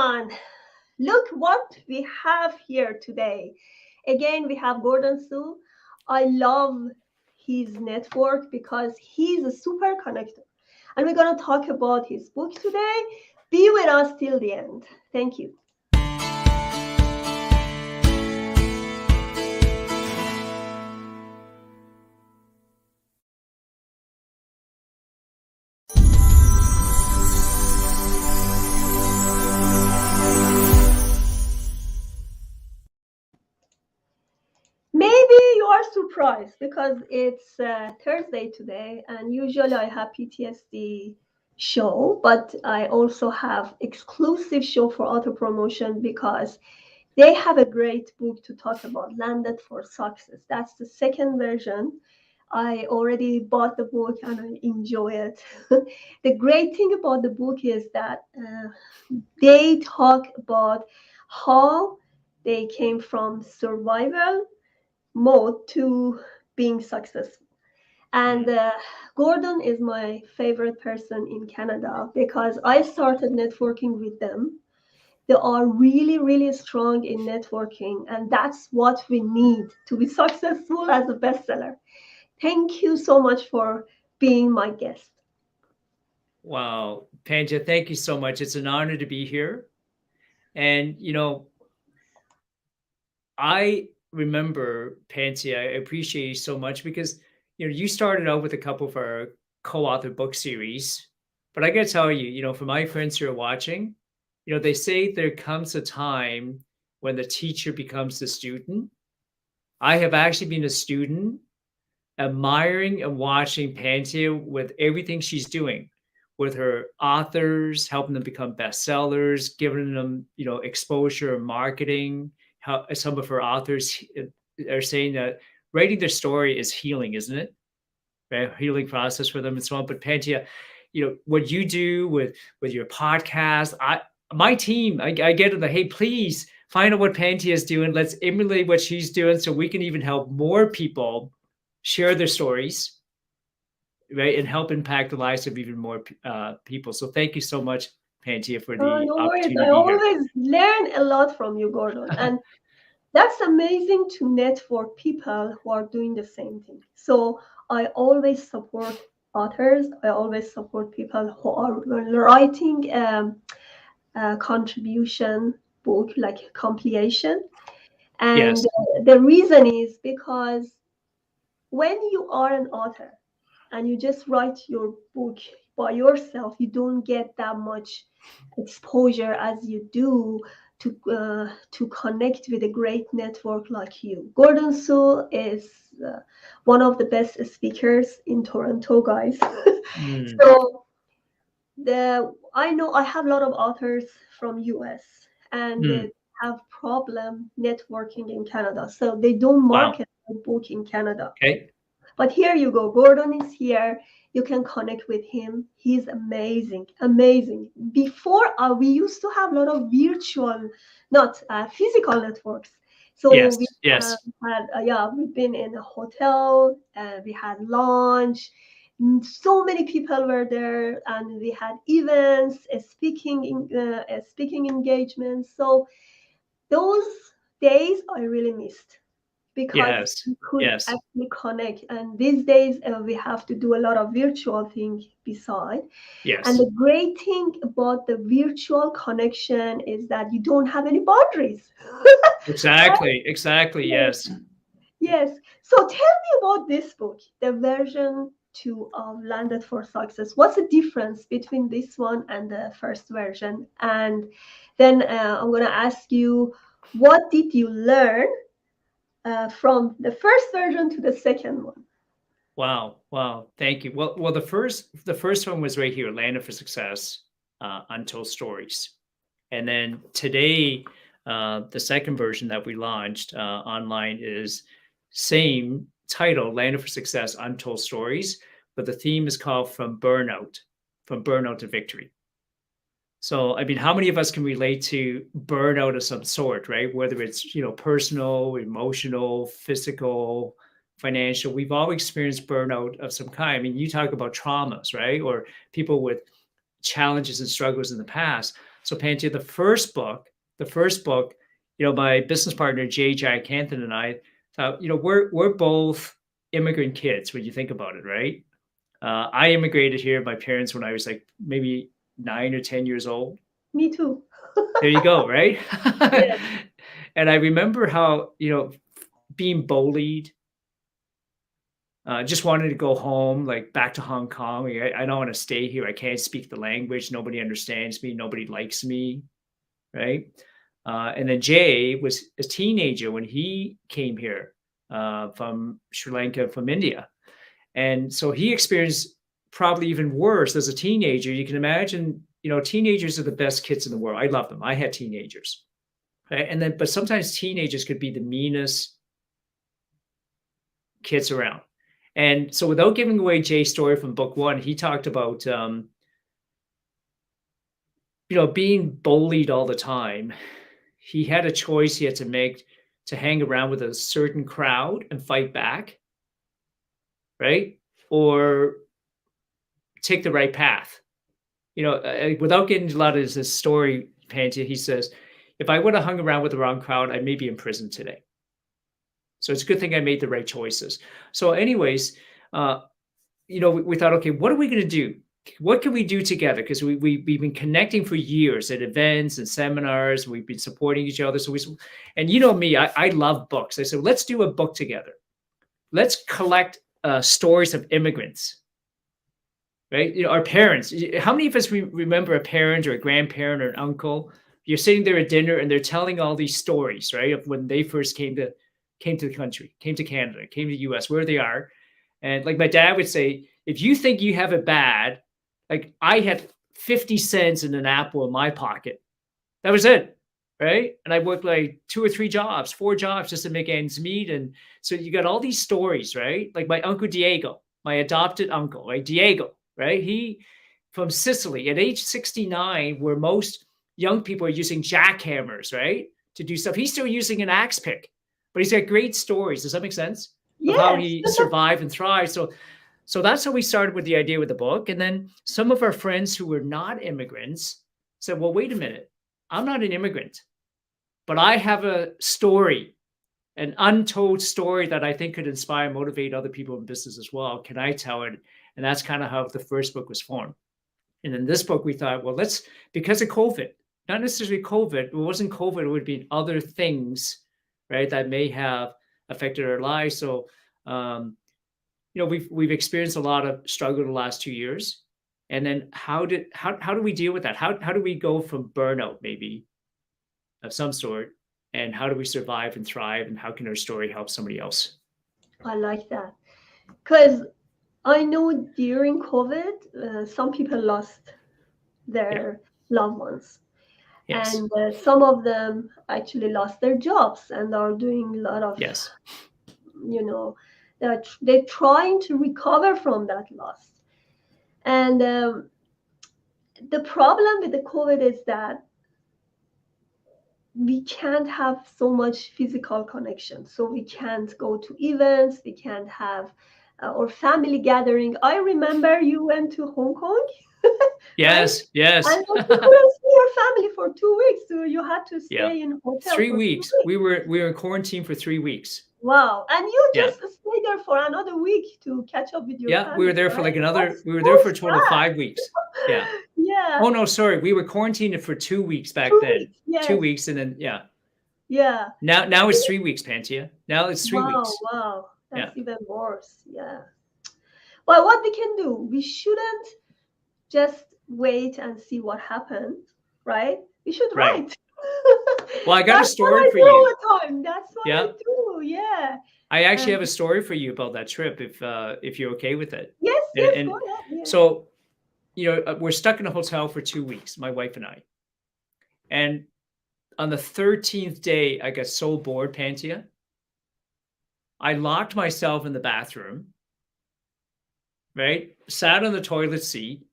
everyone. Look what we have here today. Again, we have Gordon Su. I love his network because he's a super connector. And we're going to talk about his book today. Be with us till the end. Thank you. Maybe you are surprised because it's Thursday today, and usually I have PTSD show, but I also have exclusive show for auto promotion because they have a great book to talk about, Landed for Success. That's the second version. I already bought the book and I enjoy it. The great thing about the book is that they talk about how they came from survival mode to being successful. And Gordon is my favorite person in Canada because I started networking with them. They are really, really strong in networking, and that's what we need to be successful as a bestseller. Thank you so much for being my guest. Wow, Panja, thank you so much. It's an honor to be here. And, I remember, Pansy, I appreciate you so much because, you started out with a couple of our co-authored book series. But I got to tell you, for my friends who are watching, they say there comes a time when the teacher becomes the student. I have actually been a student admiring and watching Pantia with everything she's doing with her authors, helping them become bestsellers, giving them, exposure and marketing. How some of her authors are saying that writing their story is healing, isn't it? Right? Healing process for them and so on. But Pantia, what you do with your podcast, my team, I get to the, hey, please find out what Pantia is doing. Let's emulate what she's doing so we can even help more people share their stories, right, and help impact the lives of even more people. So thank you so much, Pantia, for the No worries. opportunity I to be here. always learn a lot from you, Gordon. And that's amazing to network people who are doing the same thing. So I always support authors. I always support people who are writing a contribution book, like a compilation. And Yes. the reason is because when you are an author and you just write your book by yourself, you don't get that much exposure as you do to connect with a great network like you. Gordon Su is one of the best speakers in Toronto, guys. Mm, So I know I have a lot of authors from US and mm. they have problem networking in Canada, so they don't Wow. market their book in Canada. Okay. But here you go. Gordon is here. You can connect with him. He's amazing, amazing. Before, we used to have a lot of virtual, not physical networks. So Yes. we Yes. had, yeah, we've been in a hotel. We had lunch. So many people were there, and we had events, speaking engagements. So those days I really missed because Yes. we could Yes. actually connect. And these days, we have to do a lot of virtual things beside. And Yes. the great thing about the virtual connection is that you don't have any boundaries. Right? Exactly. Exactly. Yes. Yes. Yes. So tell me about this book, the version 2 of Landed for Success. What's the difference between this one and the first version? And then I'm going to ask you, what did you learn from the first version to the second one? Wow. Wow. Thank you. Well, the first one was right here, Landed for Success, Untold Stories. And then today, the second version that we launched online is same title, Landed for Success, Untold Stories, but the theme is called From Burnout to Victory. So, I mean, how many of us can relate to burnout of some sort, right? Whether it's, personal, emotional, physical, financial, we've all experienced burnout of some kind. I mean, you talk about traumas, right? Or people with challenges and struggles in the past. So Pantia, the first book, my business partner, Jay Jayakanthan, and I thought, we're both immigrant kids when you think about it, right? I immigrated here, my parents, when I was like maybe 9 or 10 years old. Me too. There you go, right? Yes. And I remember how, being bullied, just wanted to go home, like back to Hong Kong. I don't want to stay here. I can't speak the language. Nobody understands me. Nobody likes me, right? And then Jay was a teenager when he came here from Sri Lanka, from India. And so he experienced probably even worse as a teenager. You can imagine, teenagers are the best kids in the world. I love them. I had teenagers. Right? And then, but sometimes teenagers could be the meanest kids around. And so without giving away Jay's story from book one, he talked about, being bullied all the time. He had a choice he had to make to hang around with a certain crowd and fight back, right? Or take the right path. Without getting into a lot of his story, Pantia, he says, if I would have hung around with the wrong crowd, I may be in prison today. So it's a good thing I made the right choices. So anyways, we thought, okay, what are we going to do? What can we do together? Because we've been connecting for years at events and seminars. We've been supporting each other. And you know me, I love books. I said, let's do a book together. Let's collect stories of immigrants, right? Our parents. How many of us remember a parent or a grandparent or an uncle? You're sitting there at dinner and they're telling all these stories, right, of when they first came to the country, came to Canada, came to the US, where they are. And like my dad would say, if you think you have it bad, like I had 50 cents in an apple in my pocket. That was it, right? And I worked like 2 or 3 jobs, 4 jobs just to make ends meet. And so you got all these stories, right? Like my uncle Diego, my adopted uncle, right? Diego, right? He from Sicily at age 69, where most young people are using jackhammers, right? To do stuff. He's still using an axe pick, but he's got great stories. Does that make sense? Yes. Of how he survived and thrived. So that's how we started with the idea with the book. And then some of our friends who were not immigrants said, well, wait a minute. I'm not an immigrant, but I have a story, an untold story that I think could inspire and motivate other people in business as well. Can I tell it? And that's kind of how the first book was formed. And in this book, we thought, well, because of COVID, not necessarily COVID, it wasn't COVID, it would be other things, right, that may have affected our lives. So, we've experienced a lot of struggle the last 2 years. And then how do we deal with that? How do we go from burnout maybe of some sort, and how do we survive and thrive, and how can our story help somebody else? I like that, because I know during COVID, some people lost their loved ones. Yes. And some of them actually lost their jobs and are doing a lot of, yes, they're trying to recover from that loss. And the problem with the COVID is that we can't have so much physical connection. So we can't go to events, we can't have or family gathering. I remember you went to Hong Kong. Yes, right? yes. And you couldn't see your family for 2 weeks, so you had to stay in a hotel. 3 weeks. We were in quarantine for 3 weeks. Wow! And you just stayed there for another week to catch up with your family. We were there for like another. That's we were there for a total of 5 weeks. Yeah. Yeah. Oh no, sorry. We were quarantined for 2 weeks back then. Yes. 2 weeks, and then Yeah. Now it's 3 weeks, Pantia. Now it's 3 weeks. Wow. That's even worse. Yeah. Well, what we can do? We shouldn't just wait and see what happens, right? We should write. Well, I got a story for you. All the time. That's what I do. Yeah. I actually have a story for you about that trip, if you're okay with it. Yes. Go ahead. Yeah. So, we're stuck in a hotel for 2 weeks, my wife and I. And on the 13th day, I got so bored, Pantia. I locked myself in the bathroom, right? Sat on the toilet seat,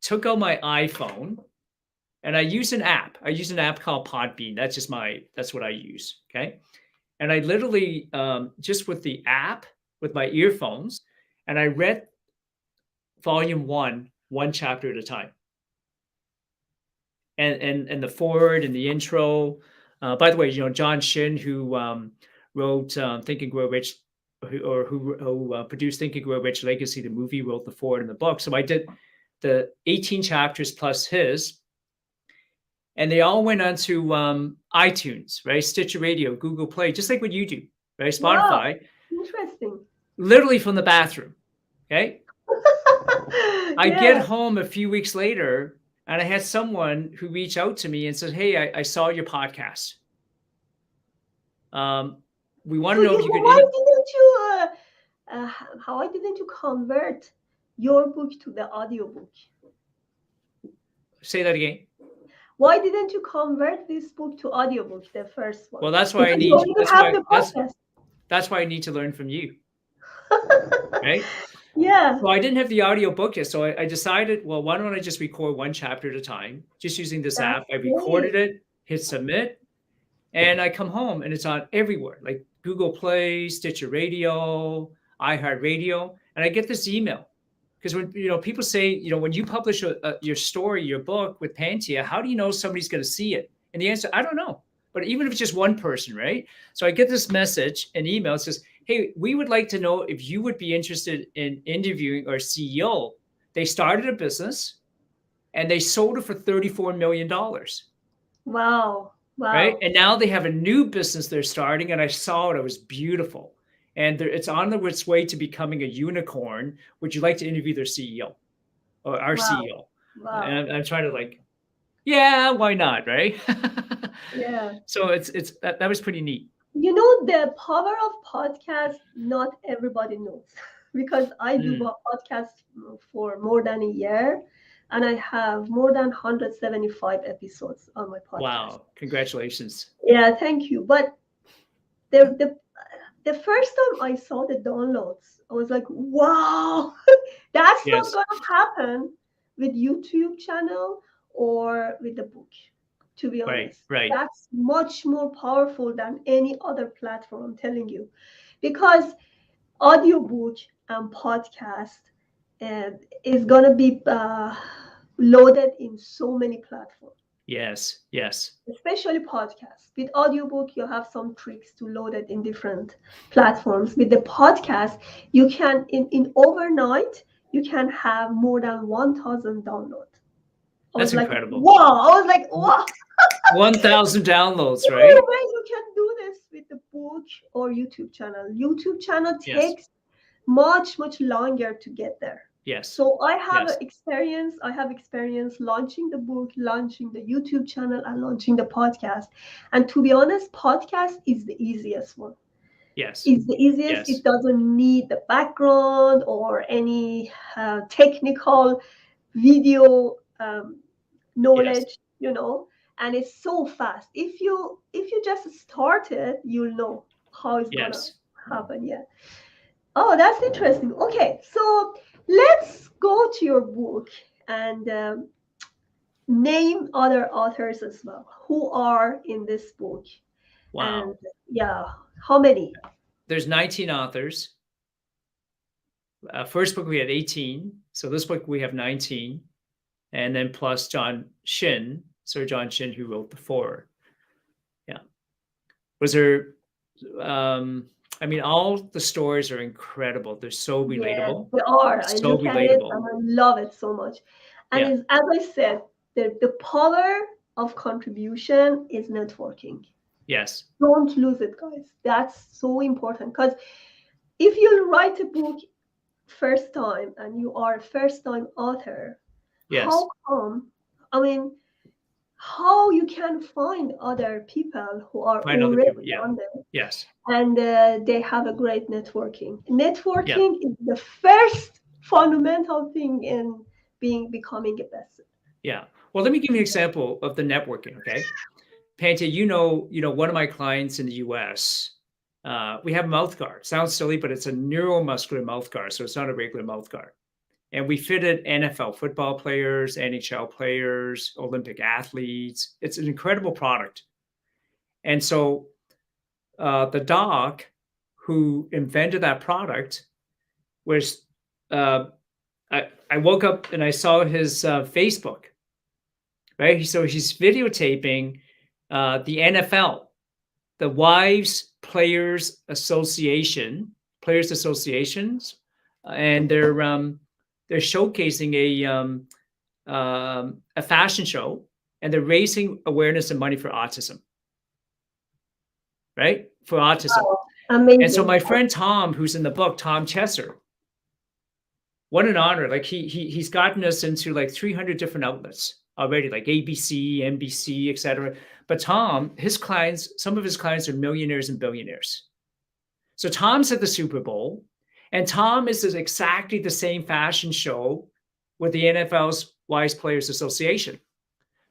took out my iPhone, and I use an app. I use an app called Podbean. That's what I use. Okay. And I literally, just with the app, with my earphones, and I read Volume 1, one chapter at a time. and the forward and the intro. By the way, John Shin, who wrote Think and Grow Rich, who produced Think and Grow Rich Legacy, the movie, wrote the forward in the book. So I did the 18 chapters plus his, and they all went onto iTunes, right? Stitcher Radio, Google Play, just like what you do, right? Spotify. Wow, interesting. Literally from the bathroom, okay? I get home a few weeks later, and I had someone who reached out to me and said, "Hey, I saw your podcast. We want to know if you could." Why didn't you convert your book to the audiobook? Say that again. Why didn't you convert this book to audiobook, the first one? Well, that's why that's why I need to learn from you. Right? Yeah. So I didn't have the audio book yet. So I decided, well, why don't I just record one chapter at a time, just using this app. I recorded it, hit submit, and I come home and it's on everywhere, like Google Play, Stitcher Radio, iHeartRadio. And I get this email. Because when people say, when you publish your story, your book with Pantia, how do you know somebody's going to see it? And the answer, I don't know. But even if it's just one person, right? So I get this message, an email, it says, "Hey, we would like to know if you would be interested in interviewing our CEO. They started a business and they sold it for $34 million. Wow. Right? And now they have a new business they're starting. And I saw it. It was beautiful. And it's on its way to becoming a unicorn. Would you like to interview their CEO or our CEO?" Wow. And I'm trying to yeah, why not, right? Yeah. So that was pretty neat. The power of podcast, not everybody knows, because I do podcast for more than a year, and I have more than 175 episodes on my podcast. Wow! Congratulations. Yeah, thank you. But the first time I saw the downloads, I was like, wow, that's not going to happen with YouTube channel or with the book, to be honest. Right. That's much more powerful than any other platform, I'm telling you. Because audiobook and podcast is going to be loaded in so many platforms. Yes. Especially podcasts. With audiobook, you have some tricks to load it in different platforms. With the podcast, you can, in overnight, you can have more than 1,000 downloads. That's incredible. Wow. I was like, wow. 1,000 downloads, right? No way you can do this with the book or YouTube channel. YouTube channel takes much, much longer to get there. Yes. So I have experience. I have experience launching the book, launching the YouTube channel, and launching the podcast. And to be honest, podcast is the easiest one. Yes. It's the easiest. Yes. It doesn't need the background or any technical video knowledge, and it's so fast. If you just start it, you'll know how it's gonna happen. Yeah. Oh, that's interesting. Okay, so let's go to your book and name other authors as well who are in this book. Wow. And how many? There's 19 authors. First book we had 18, so this book we have 19, and then plus Sir John Shin, who wrote the foreword. Yeah. Was there? All the stories are incredible. They're so relatable. They are. So I look at it and I love it so much. And as I said, the power of contribution is networking. Yes. Don't lose it, guys. That's so important, because if you write a book first time and you are a first-time author, how come? How you can find other people who are already on there. Yes. And they have a great networking. Networking is the first fundamental thing in becoming a bestseller. Yeah. Well, let me give you an example of the networking, okay? Pantia, one of my clients in the US, we have a mouth guard. Sounds silly, but it's a neuromuscular mouth guard, so it's not a regular mouth guard. And we fitted NFL football players, NHL players, Olympic athletes. It's an incredible product. And so the doc who invented that product was, I woke up and I saw his Facebook. right? So he's videotaping the NFL, the Wives Players Associations, and they're showcasing a fashion show, and they're raising awareness and money for autism, right? For autism. Wow. Amazing. And so my friend Tom, who's in the book, Tom Chesser, what an honor. Like he's gotten us into like 300 different outlets already, like ABC, NBC, etc. But Tom, some of his clients are millionaires and billionaires. So Tom's at the Super Bowl, and Tom is exactly the same fashion show with the NFL's Wise Players Association.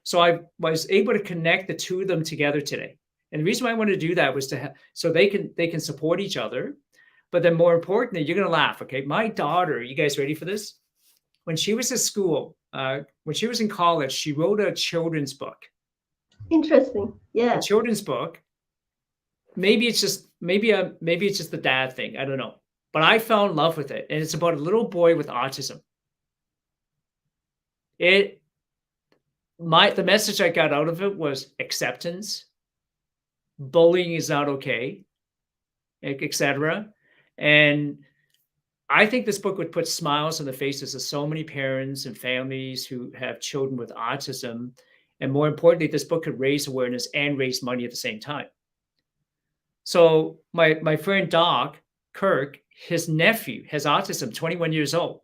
So I was able to connect the two of them together today. And the reason why I wanted to do that was so they can support each other. But then more importantly, you're going to laugh, okay? My daughter, you guys ready for this? When she was at school, when she was in college, she wrote a children's book. Interesting. Yeah. A children's book. Maybe it's just the dad thing. I don't know. But I fell in love with it. And it's about a little boy with autism. The message I got out of it was acceptance. Bullying is not okay, etc. And I think this book would put smiles on the faces of so many parents and families who have children with autism. And more importantly, this book could raise awareness and raise money at the same time. So my friend Doc Kirk, his nephew has autism, 21 years old.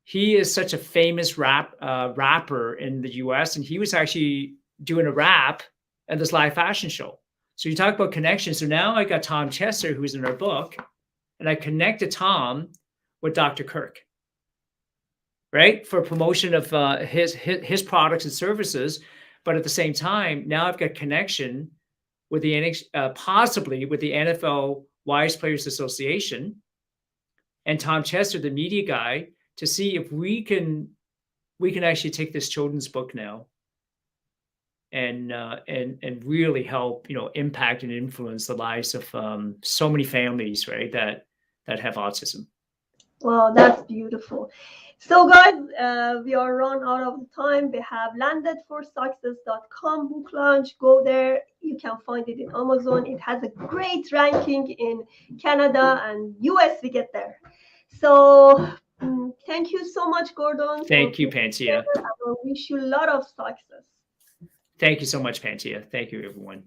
He is such a famous rapper in the US, and he was actually doing a rap at this live fashion show. So you talk about connections. So now I got Tom Chesser, who's in our book, and I connected Tom with Dr. Kirk, right? For promotion of his products and services. But at the same time, now I've got connection with possibly with the NFL Wise Players Association and Tom Chesser, the media guy, to see if we can actually take this children's book now and really help, impact and influence the lives of so many families, right, that have autism. Wow, that's beautiful. So guys, we are run out of time. We have landedforsuccess.com book launch. Go there. You can find it in Amazon. It has a great ranking in Canada and US. We get there. So thank you so much, Gordon. Thank you, Pantia. I wish you a lot of success. Thank you so much, Pantia. Thank you, everyone.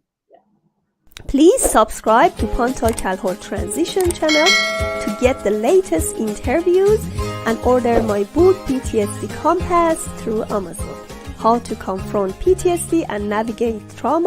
Please subscribe to Pontal Calhoun Transition channel to get the latest interviews and order my book PTSD Compass through Amazon. How to confront PTSD and navigate trauma.